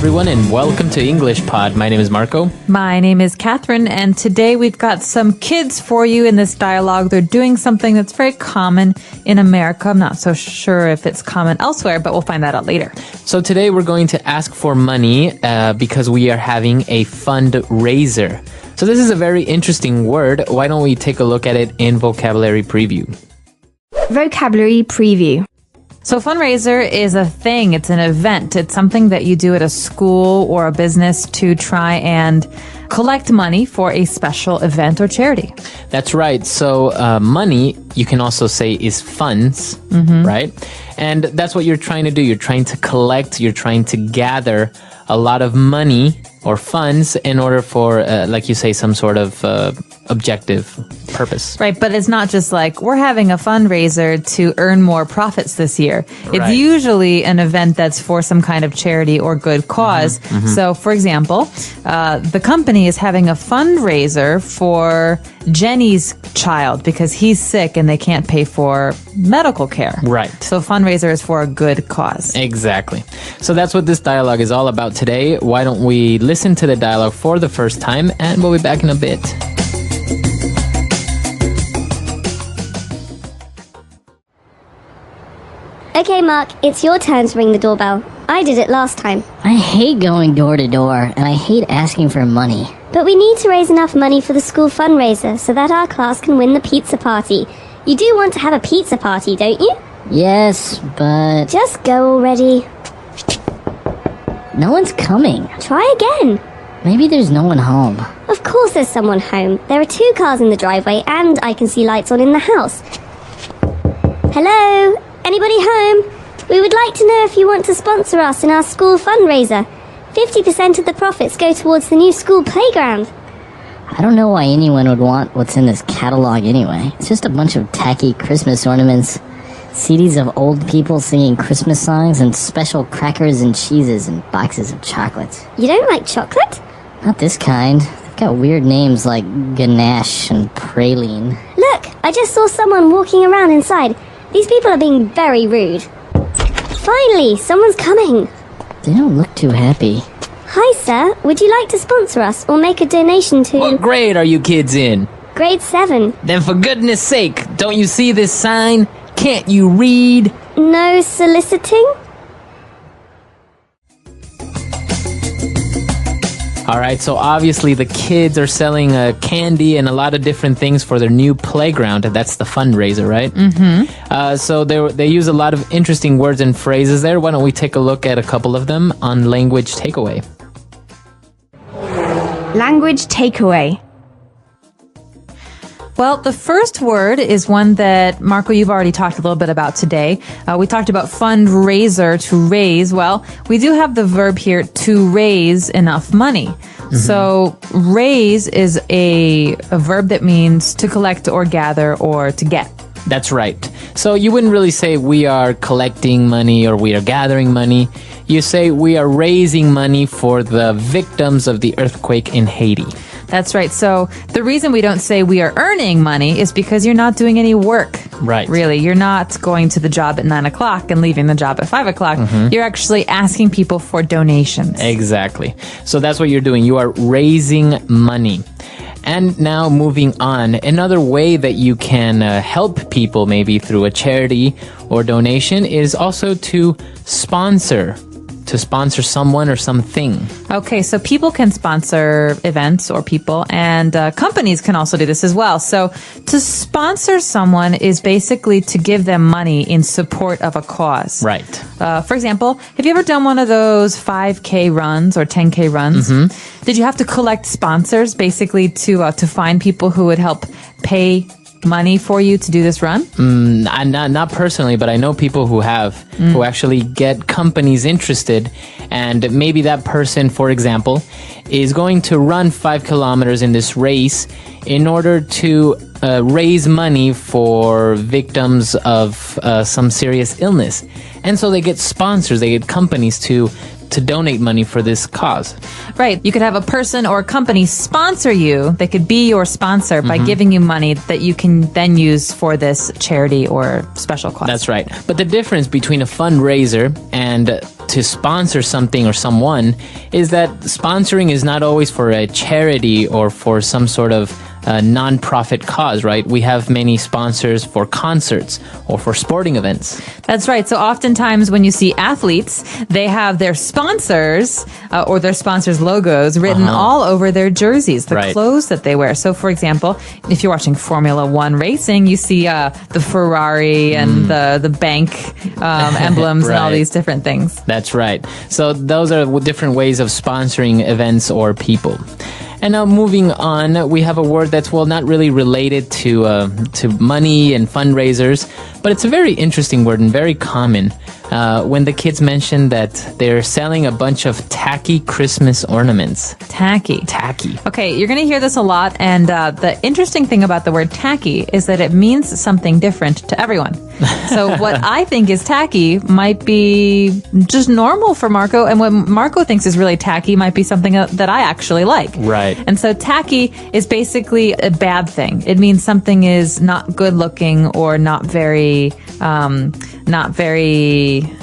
everyone, and welcome to English Pod. My name is Marco. My name is Catherine, and today we've got some kids for you in this dialogue. They're doing something that's very common in America. I'm not so sure if it's common elsewhere, but we'll find that out later. So today we're going to ask for money because we are having a fundraiser. So this is a very interesting word. Why don't we take a look at it in vocabulary preview? Vocabulary preview. So fundraiser is a thing. It's an event. It's something that you do at a school or a business to try and collect money for a special event or charity. That's right. So money, you can also say, is funds, right? And that's what you're trying to do. You're trying to collect, you're trying to gather a lot of money or funds in order for, like you say, some sort of objective purpose. Right, but it's not just like, we're having a fundraiser to earn more profits this year. It's Right. usually an event that's for some kind of charity or good cause. So, for example, the company is having a fundraiser for Jenny's child because he's sick and they can't pay for medical care. Right. So fundraiser is for a good cause. Exactly. So that's what this dialogue is all about today. Why don't we listen to the dialogue for the first time, and we'll be back in a bit. Okay, Mark, it's your turn to ring the doorbell. I did it last time. I hate going door to door, and I hate asking for money. But we need to raise enough money for the school fundraiser so that our class can win the pizza party. You do want to have a pizza party, don't you? Yes, but Just go already. no one's coming. Try again. Maybe there's no one home. Of course there's someone home. There are 2 cars in the driveway and I can see lights on in the house. Hello? Anybody home? We would like to know if you want to sponsor us in our school fundraiser. 50% of the profits go towards the new school playground. I don't know why anyone would want what's in this catalog anyway. It's just a bunch of tacky Christmas ornaments, CDs of old people singing Christmas songs, and special crackers and cheeses and boxes of chocolates. You don't like chocolate? Not this kind. They've got weird names like ganache and praline. Look, I just saw someone walking around inside. These people are being very rude. Finally, someone's coming. They don't look too happy. Hi, sir. Would you like to sponsor us or make a donation to What grade are you kids in? grade 7? Then for goodness sake, don't you see this sign? Can't you read? No soliciting? All right, so obviously the kids are selling candy and a lot of different things for their new playground. That's the fundraiser, right? So they use a lot of interesting words and phrases there. Why don't we take a look at a couple of them on Language Takeaway? Language takeaway. Well, the first word is one that, Marco, you've already talked a little bit about today. We talked about fundraiser, to raise. Well, we do have the verb here, to raise enough money. So raise is a verb that means to collect or gather or to get. That's right. So you wouldn't really say we are collecting money or we are gathering money. You say we are raising money for the victims of the earthquake in Haiti. That's right. So the reason we don't say we are earning money is because you're not doing any work. Right. Really. You're not going to the job at 9 o'clock and leaving the job at 5 o'clock. You're actually asking people for donations. Exactly. So that's what you're doing. You are raising money. And now moving on, another way that you can help people maybe through a charity or donation is also to sponsor someone or something. Okay, so people can sponsor events or people, and companies can also do this as well. So to sponsor someone is basically to give them money in support of a cause. Right. For example, have you ever done one of those 5K runs or 10K runs? Did you have to collect sponsors basically to find people who would help pay money for you to do this run? Not personally, but I know people who have, who actually get companies interested, and maybe that person, for example, is going to run 5 kilometers in this race in order to raise money for victims of some serious illness. And so they get sponsors, they get companies to donate money for this cause. Right. You could have a person or a company sponsor you. They could be your sponsor by giving you money that you can then use for this charity or special cause. That's right. But the difference between a fundraiser and to sponsor something or someone is that sponsoring is not always for a charity or for some sort of non-profit cause, right? We have many sponsors for concerts or for sporting events. That's right. So oftentimes when you see athletes, they have their sponsors or their sponsors' logos written all over their jerseys, the clothes that they wear. So, for example, if you're watching Formula One racing, you see the Ferrari and the bank emblems and all these different things. That's right. So those are different ways of sponsoring events or people. And now moving on, we have a word that's, well, not really related to money and fundraisers, but it's a very interesting word and very common. When the kids mention that they're selling a bunch of tacky Christmas ornaments. Tacky. Okay, you're going to hear this a lot, and the interesting thing about the word tacky is that it means something different to everyone. So what I think is tacky might be just normal for Marco, and what Marco thinks is really tacky might be something that I actually like. Right. And so tacky is basically a bad thing. It means something is not good looking or not very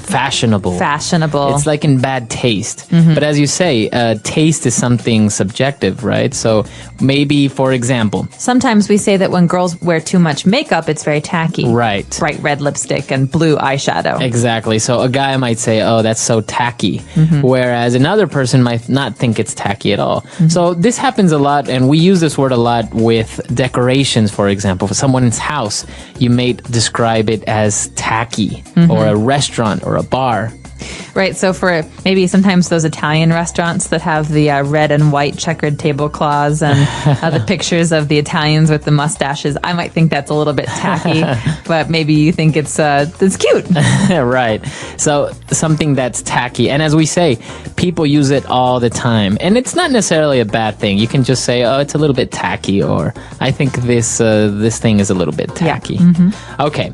fashionable. Fashionable. It's like in bad taste. But as you say, taste is something subjective, right? So maybe, for example, sometimes we say that when girls wear too much makeup, it's very tacky. Right. Bright red lipstick and blue eyeshadow. Exactly. So a guy might say, oh, that's so tacky. Whereas another person might not think it's tacky at all. So this happens a lot, and we use this word a lot with decorations, for example. For someone's house, you may describe it as tacky, or a restaurant or a bar. Right. So for maybe sometimes those Italian restaurants that have the red and white checkered tablecloths and the pictures of the Italians with the mustaches, I might think that's a little bit tacky, but maybe you think it's cute. Right. So something that's tacky. And as we say, people use it all the time. And it's not necessarily a bad thing. You can just say, oh, it's a little bit tacky, or I think this thing is a little bit tacky. Yeah. Okay.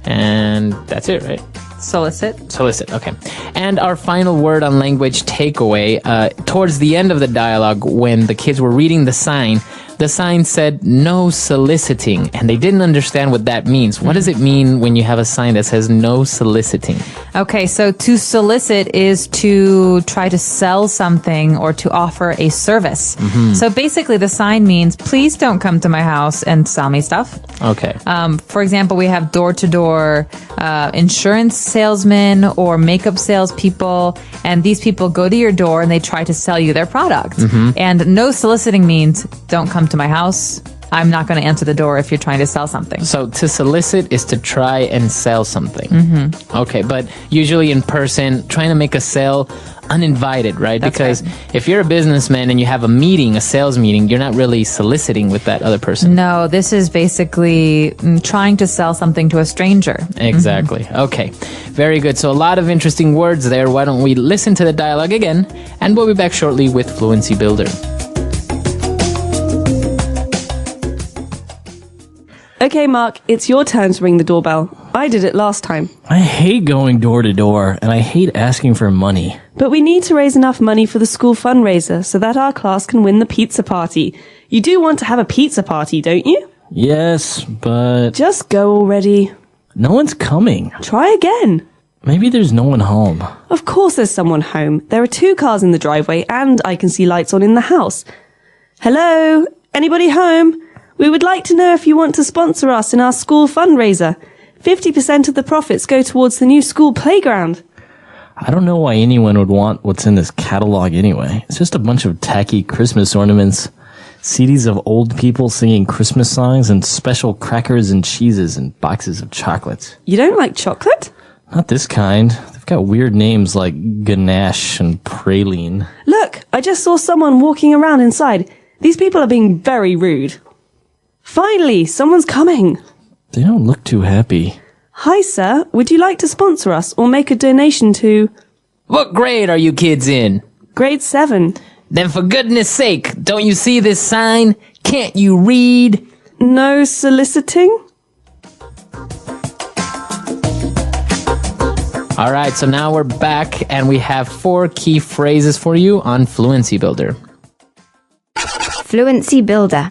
And that's it, right? Solicit, okay. And our final word on language takeaway, towards the end of the dialogue, when the kids were reading the sign said no soliciting, and they didn't understand what that means. What does it mean when you have a sign that says no soliciting? Okay, so to solicit is to try to sell something or to offer a service. So basically the sign means, please don't come to my house and sell me stuff. Okay. For example, we have door-to-door insurance salesmen or makeup salespeople, and these people go to your door and they try to sell you their product. And no soliciting means don't come to my house. I'm not going to answer the door if you're trying to sell something. So to solicit is to try and sell something. Okay, but usually in person, trying to make a sale uninvited, right? That's because right. If you're a businessman and you have a meeting, a sales meeting, you're not really soliciting with that other person. No, this is basically trying to sell something to a stranger. Exactly. Okay. Very good. So a lot of interesting words there. Why don't we listen to the dialogue again, and we'll be back shortly with Fluency Builder. Okay, Mark, it's your turn to ring the doorbell. I did it last time. I hate going door to door, and I hate asking for money. But we need to raise enough money for the school fundraiser so that our class can win the pizza party. You do want to have a pizza party, don't you? Yes, but... Just go already. No one's coming. Try again. Maybe there's no one home. Of course there's someone home. There are 2 cars in the driveway, and I can see lights on in the house. Hello? Anybody home? We would like to know if you want to sponsor us in our school fundraiser. 50% of the profits go towards the new school playground. I don't know why anyone would want what's in this catalog anyway. It's just a bunch of tacky Christmas ornaments, CDs of old people singing Christmas songs, and special crackers and cheeses and boxes of chocolates. You don't like chocolate? Not this kind. They've got weird names like ganache and praline. Look, I just saw someone walking around inside. These people are being very rude. Finally, someone's coming. They don't look too happy. Hi, sir. Would you like to sponsor us or make a donation to... What grade are you kids in? Grade 7. Then for goodness sake, don't you see this sign? Can't you read? No soliciting? All right, so now we're back, and we have 4 key phrases for you on Fluency Builder. Fluency Builder.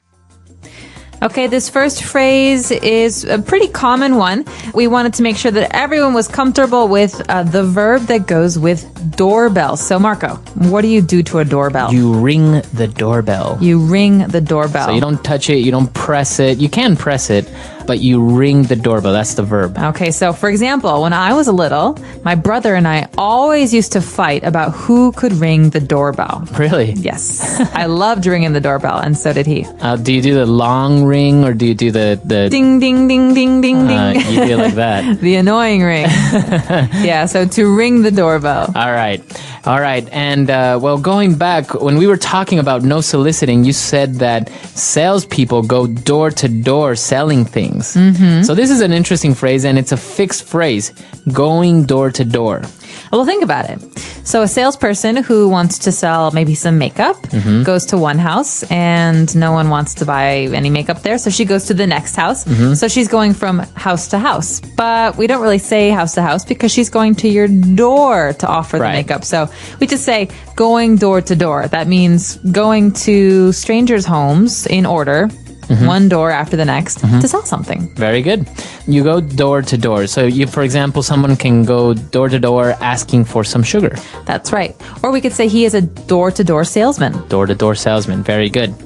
Okay, this first phrase is a pretty common one. We wanted to make sure that everyone was comfortable with the verb that goes with doorbell. So, Marco, what do you do to a doorbell? You ring the doorbell. You ring the doorbell. So you don't touch it, you don't press it. You can press it, but you ring the doorbell. That's the verb. Okay, so for example, when I was little, my brother and I always used to fight about who could ring the doorbell. Really? Yes. I loved ringing the doorbell, and so did he. Do you do the long ring or do you do the Ding, ding, ding, ding, ding, ding. you do it like that? The annoying ring. Yeah, so to ring the doorbell. All right. And well, going back, when we were talking about no soliciting, you said that salespeople go door to door selling things. Mm-hmm. So this is an interesting phrase, and it's a fixed phrase, going door to door. Well, think about it. So a salesperson who wants to sell maybe some makeup goes to one house and no one wants to buy any makeup there. So she goes to the next house. So she's going from house to house. But we don't really say house to house because she's going to your door to offer the makeup. So we just say going door to door. That means going to strangers' homes in order. One door after the next to sell something. Very good. You go door to door. So you, for example, someone can go door to door asking for some sugar. That's right. Or we could say he is a door-to-door salesman. Door-to-door salesman. Very good.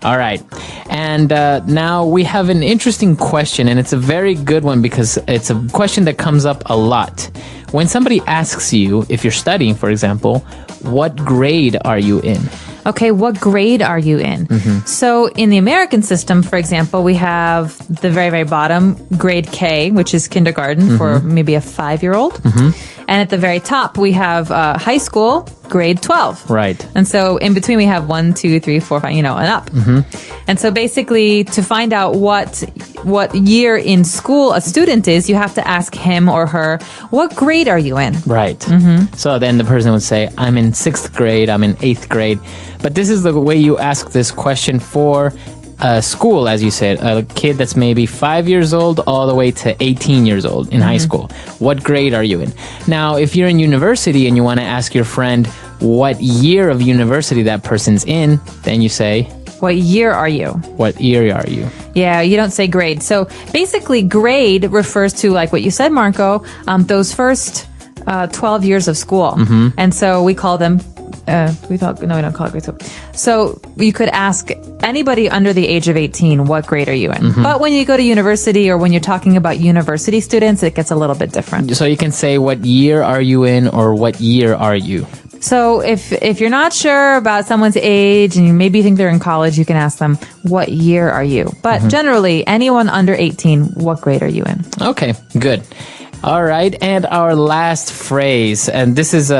All right. And now we have an interesting question, and it's a very good one because it's a question that comes up a lot. When somebody asks you, if you're studying, for example, what grade are you in? Okay, what grade are you in? So in the American system, for example, we have the very, very bottom, grade K, which is kindergarten for maybe a 5-year-old. And at the very top, we have high school, grade 12. Right. And so in between, we have 1, 2, 3, 4, 5, and up. And so basically, to find out what year in school a student is, you have to ask him or her, what grade are you in? Right. So then the person would say, I'm in 6th grade, I'm in 8th grade. But this is the way you ask this question for school, as you said, a kid that's maybe 5 years old all the way to 18 years old in high school. What grade are you in? Now, if you're in university and you want to ask your friend what year of university that person's in, then you say, what year are you? What year are you? Yeah, you don't say grade. So basically, grade refers to, like what you said, Marco, those first 12 years of school. And so we call them we don't call it grade school. So you could ask anybody under the age of 18, what grade are you in? But when you go to university or when you're talking about university students, it gets a little bit different. So you can say, what year are you in, or what year are you? So if you're not sure about someone's age and you maybe think they're in college, you can ask them, what year are you? But generally, anyone under 18, what grade are you in? Okay, good. All right, and our last phrase, and this is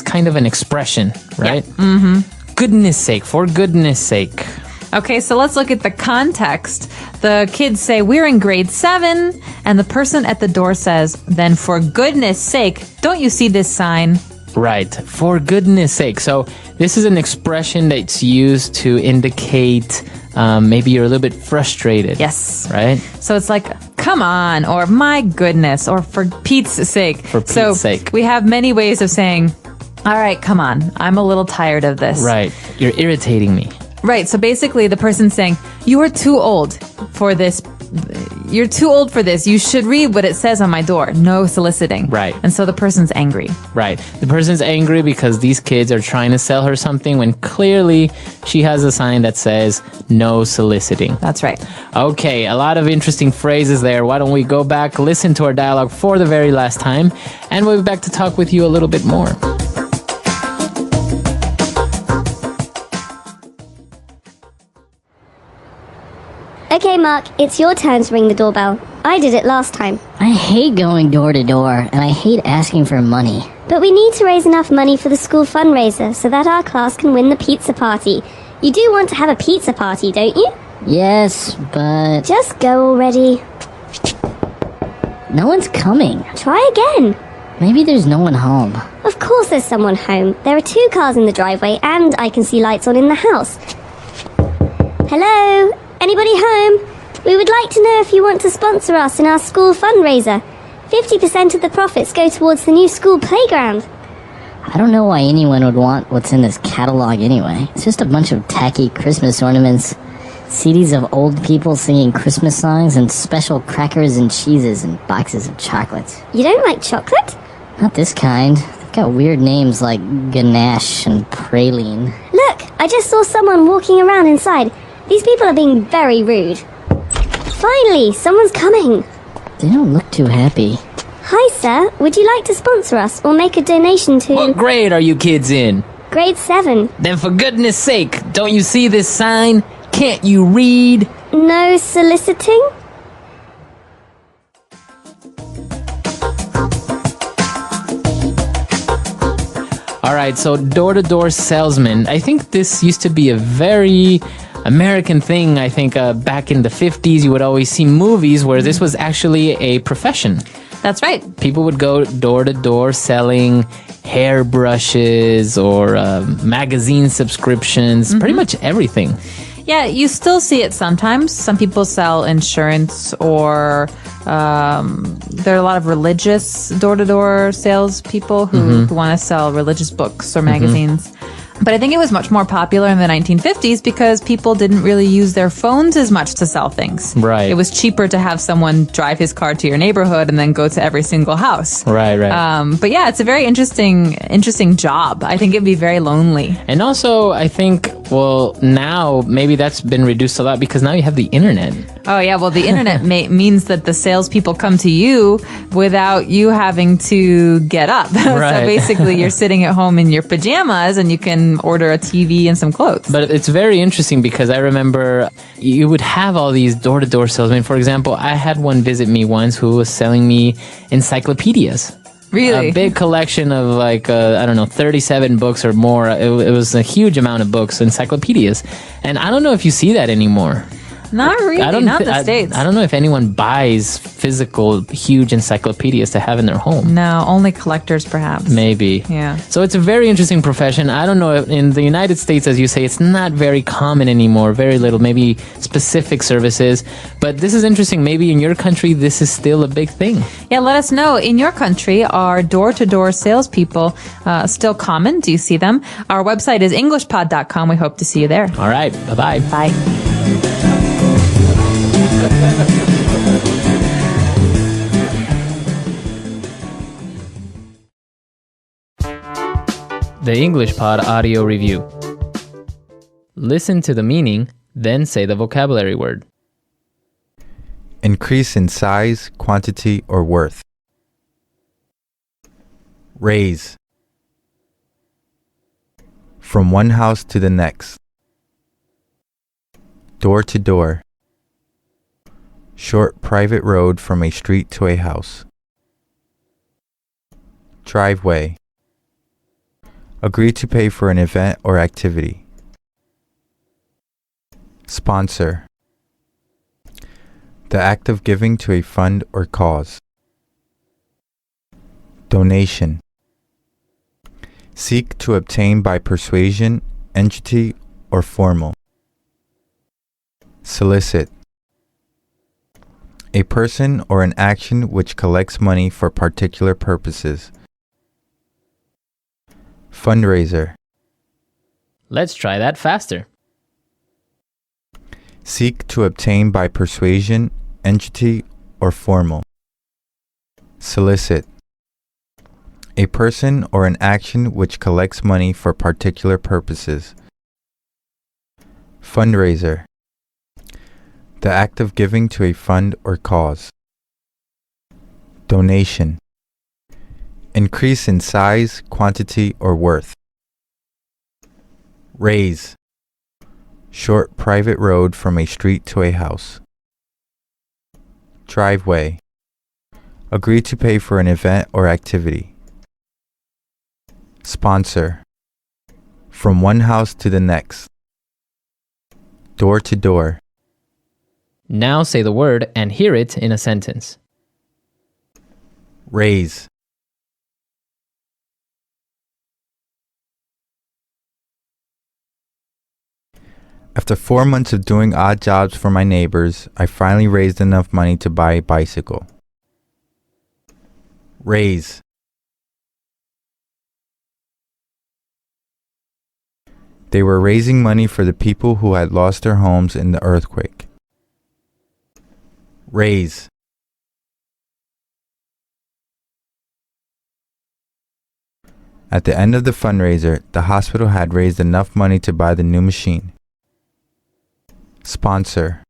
kind of an expression, right? Yeah. Goodness sake, for goodness sake. Okay, so let's look at the context. The kids say, we're in grade 7, and the person at the door says, then for goodness sake, don't you see this sign? Right, for goodness sake. So this is an expression that's used to indicate maybe you're a little bit frustrated. Yes. Right? So it's like, come on, or my goodness, or for Pete's sake. For Pete's sake. We have many ways of saying, all right, come on, I'm a little tired of this. Right. You're irritating me. Right. So basically the person's saying, you are too old for this. You're too old for this. You should read what it says on my door. No soliciting. Right. And so the person's angry. Right. The person's angry because these kids are trying to sell her something when clearly she has a sign that says no soliciting. That's right. Okay, a lot of interesting phrases there. Why don't we go back, listen to our dialogue for the very last time, and we'll be back to talk with you a little bit more. Okay, Mark, it's your turn to ring the doorbell. I did it last time. I hate going door to door, and I hate asking for money. But we need to raise enough money for the school fundraiser so that our class can win the pizza party. You do want to have a pizza party, don't you? Yes, but... Just go already. No one's coming. Try again. Maybe there's no one home. Of course there's someone home. There are 2 cars in the driveway and I can see lights on in the house. Hello? Anybody home? We would like to know if you want to sponsor us in our school fundraiser. 50% of the profits go towards the new school playground. I don't know why anyone would want what's in this catalog anyway. It's just a bunch of tacky Christmas ornaments, CDs of old people singing Christmas songs, and special crackers and cheeses and boxes of chocolates. You don't like chocolate? Not this kind. They've got weird names like ganache and praline. Look, I just saw someone walking around inside. These people are being very rude. Finally, someone's coming. They don't look too happy. Hi, sir. Would you like to sponsor us or make a donation to... What grade are you kids in? Grade 7. Then for goodness sake, don't you see this sign? Can't you read? No soliciting? All right, so door-to-door salesman. I think this used to be a very American thing. I think back in the 50s, you would always see movies where this was actually a profession. That's right. People would go door-to-door selling hairbrushes or magazine subscriptions, pretty much everything. Yeah, you still see it sometimes. Some people sell insurance, or there are a lot of religious door-to-door salespeople who want to sell religious books or magazines. But I think it was much more popular in the 1950s because people didn't really use their phones as much to sell things. Right. It was cheaper to have someone drive his car to your neighborhood and then go to every single house. Right. But yeah, it's a very interesting job. I think it'd be very lonely. And also, I think, well, now maybe that's been reduced a lot because now you have the internet. Oh, yeah. Well, the internet means that the salespeople come to you without you having to get up. Right. So basically, you're sitting at home in your pajamas and you can order a TV and some clothes. But it's very interesting because I remember you would have all these door-to-door salesmen. For example, I had one visit me once who was selling me encyclopedias. Really? A big collection of 37 books or more. It was a huge amount of books, encyclopedias. And I don't know if you see that anymore. Not really, not the States. I don't know if anyone buys physical, huge encyclopedias to have in their home. No, only collectors, perhaps. Maybe. Yeah. So it's a very interesting profession. I don't know, in the United States, as you say, it's not very common anymore. Very little, maybe specific services. But this is interesting. Maybe in your country, this is still a big thing. Yeah, let us know. In your country, are door-to-door salespeople still common? Do you see them? Our website is englishpod.com. We hope to see you there. All right. Bye-bye. Bye. The English Pod Audio Review. Listen to the meaning, then say the vocabulary word. Increase in size, quantity, or worth. Raise. From one house to the next. Door to door. Short private road from a street to a house. Driveway. Agree to pay for an event or activity. Sponsor. The act of giving to a fund or cause. Donation. Seek to obtain by persuasion, entity, or formal. Solicit. A person or an action which collects money for particular purposes. Fundraiser. Let's try that faster. Seek to obtain by persuasion, entity, or formal. Solicit. A person or an action which collects money for particular purposes. Fundraiser. The act of giving to a fund or cause. Donation. Increase in size, quantity, or worth. Raise. Short private road from a street to a house. Driveway. Agree to pay for an event or activity. Sponsor. From one house to the next. Door to door. Now say the word and hear it in a sentence. Raise. After 4 months of doing odd jobs for my neighbors, I finally raised enough money to buy a bicycle. Raise. They were raising money for the people who had lost their homes in the earthquake. Raise. At the end of the fundraiser, the hospital had raised enough money to buy the new machine. Sponsor.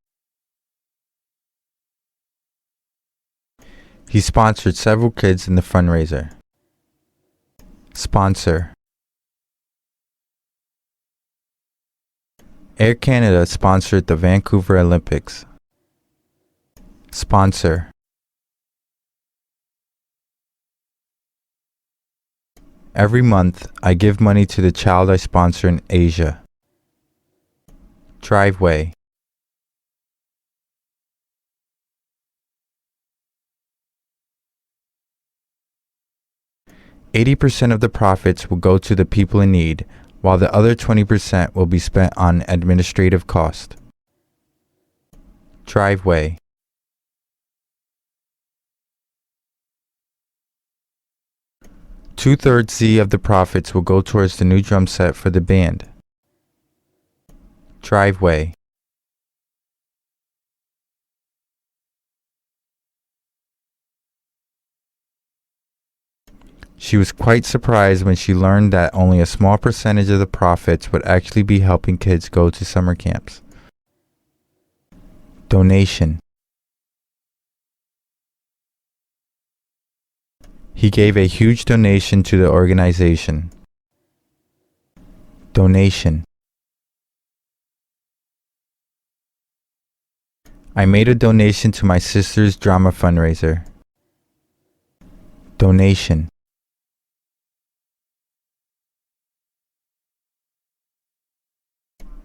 He sponsored several kids in the fundraiser. Sponsor. Air Canada sponsored the Vancouver Olympics. Sponsor. Every month, I give money to the child I sponsor in Asia. Driveway. "80% of the profits will go to the people in need, while the other 20% will be spent on administrative cost." Driveway. "2/3 Z of the profits will go towards the new drum set for the band." Driveway. She was quite surprised when she learned that only a small percentage of the profits would actually be helping kids go to summer camps. Donation. He gave a huge donation to the organization. Donation. I made a donation to my sister's drama fundraiser. Donation.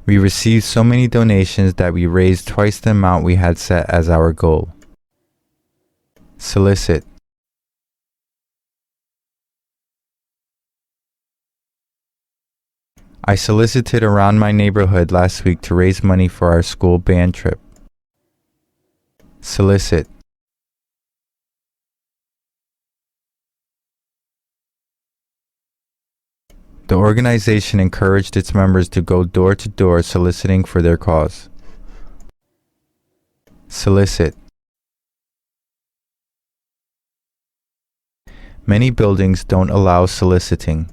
We received so many donations that we raised twice the amount we had set as our goal. Solicit. I solicited around my neighborhood last week to raise money for our school band trip. Solicit. The organization encouraged its members to go door to door soliciting for their cause. Solicit. Many buildings don't allow soliciting.